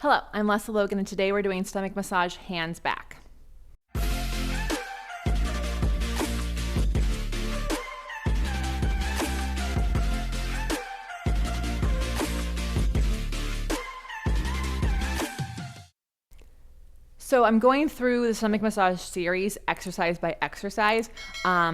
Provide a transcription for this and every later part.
Hello, I'm Lesley Logan, and today we're doing stomach massage hands back. So I'm going through the stomach massage series exercise by exercise.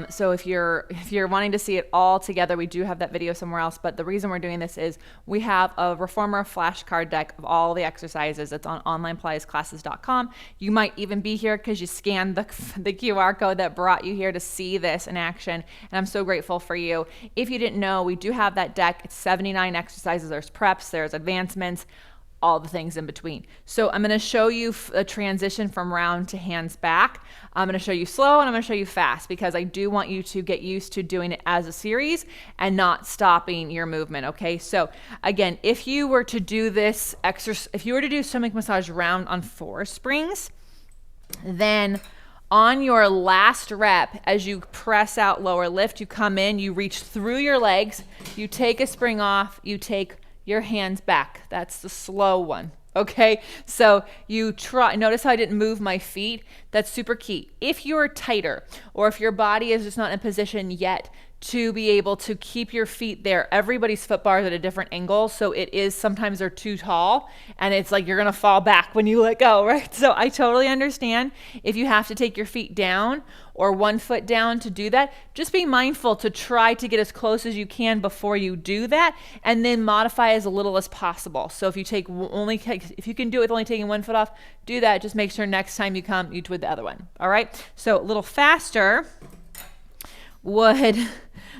So if you're wanting to see it all together, we do have that video somewhere else. But the reason we're doing this is we have a Reformer flashcard deck of all the exercises. It's on onlinepilatesclasses.com. You might even be here because you scanned the QR code that brought you here to see this in action. And I'm so grateful for you. If you didn't know, we do have that deck. It's 79 exercises. There's preps, there's advancements, all the things in between. So I'm going to show you a transition from round to hands back. I'm going to show you slow and I'm going to show you fast because I do want you to get used to doing it as a series and not stopping your movement. Okay. So again, if you were to do this exercise, if you were to do stomach massage round on 4 springs, then on your last rep, as you press out lower lift, you come in, you reach through your legs, you take a spring off, you take your hands back. That's the slow one. Okay, so you try, notice how I didn't move my feet. That's super key. If you're tighter or if your body is just not in a position yet to be able to keep your feet there, everybody's foot bar is at a different angle. So it is, sometimes they're too tall and it's like you're going to fall back when you let go, right? So I totally understand if you have to take your feet down or 1 foot down to do that. Just be mindful to try to get as close as you can before you do that and then modify as little as possible. So if you if you can do it with only taking 1 foot off, do that. Just make sure next time you come, you do it the other one. All right. So a little faster would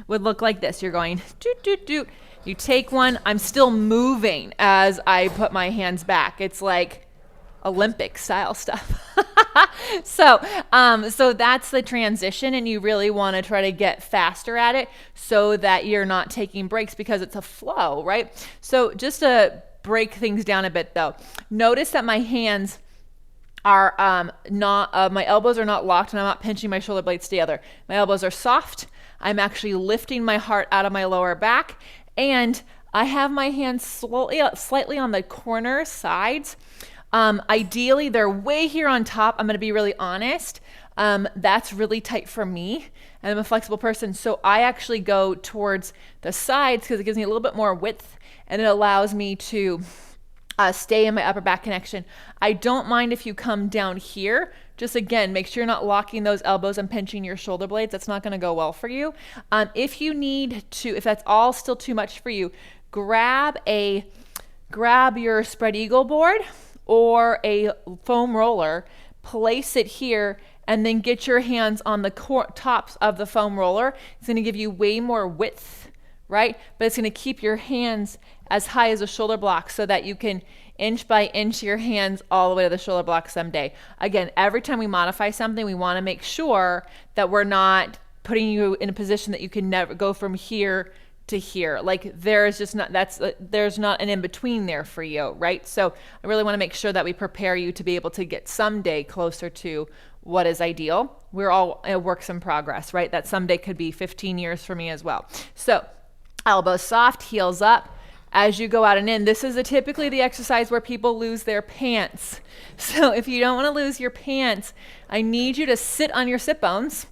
look like this. You're going doot, doot, doot. You take one. I'm still moving as I put my hands back. It's like Olympic style stuff. So that's the transition, and you really want to try to get faster at it so that you're not taking breaks because it's a flow, right? So just to break things down a bit though, notice that my hands are my elbows are not locked and I'm not pinching my shoulder blades together. My elbows are soft. I'm actually lifting my heart out of my lower back, and I have my hands slightly on the corner sides. Ideally, they're way here on top. I'm going to be really honest. That's really tight for me. And I'm a flexible person. So I actually go towards the sides because it gives me a little bit more width and it allows me to stay in my upper back connection. I don't mind if you come down here. Just again, make sure you're not locking those elbows and pinching your shoulder blades. That's not going to go well for you. If you need to, if that's all still too much for you, grab your spread eagle board or a foam roller, place it here, and then get your hands on the tops of the foam roller. It's going to give you way more width, right? But it's going to keep your hands as high as a shoulder block so that you can inch by inch your hands all the way to the shoulder block someday. Again, every time we modify something, we want to make sure that we're not putting you in a position that you can never go from here to here. Like there's not an in-between there for you, right? So I really want to make sure that we prepare you to be able to get someday closer to what is ideal. We're all works in progress, right? That someday could be 15 years for me as well. So elbows soft, heels up. As you go out and in, this is typically the exercise where people lose their pants. So if you don't want to lose your pants, I need you to sit on your sit bones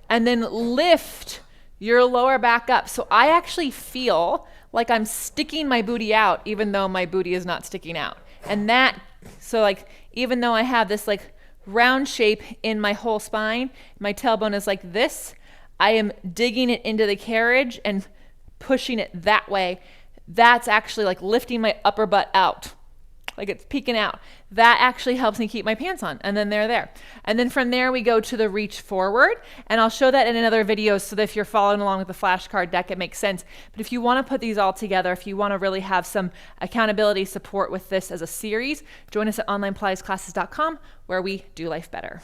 and then lift your lower back up. So I actually feel like I'm sticking my booty out even though my booty is not sticking out. And so like even though I have this like round shape in my whole spine, my tailbone is like this, I am digging it into the carriage and pushing it that way. That's actually like lifting my upper butt out, like it's peeking out. That actually helps me keep my pants on, and then they're there. And then from there we go to the reach forward, and I'll show that in another video so that if you're following along with the flashcard deck, it makes sense. But if you want to put these all together, if you want to really have some accountability support with this as a series, join us at onlinepilatesclasses.com where we do life better.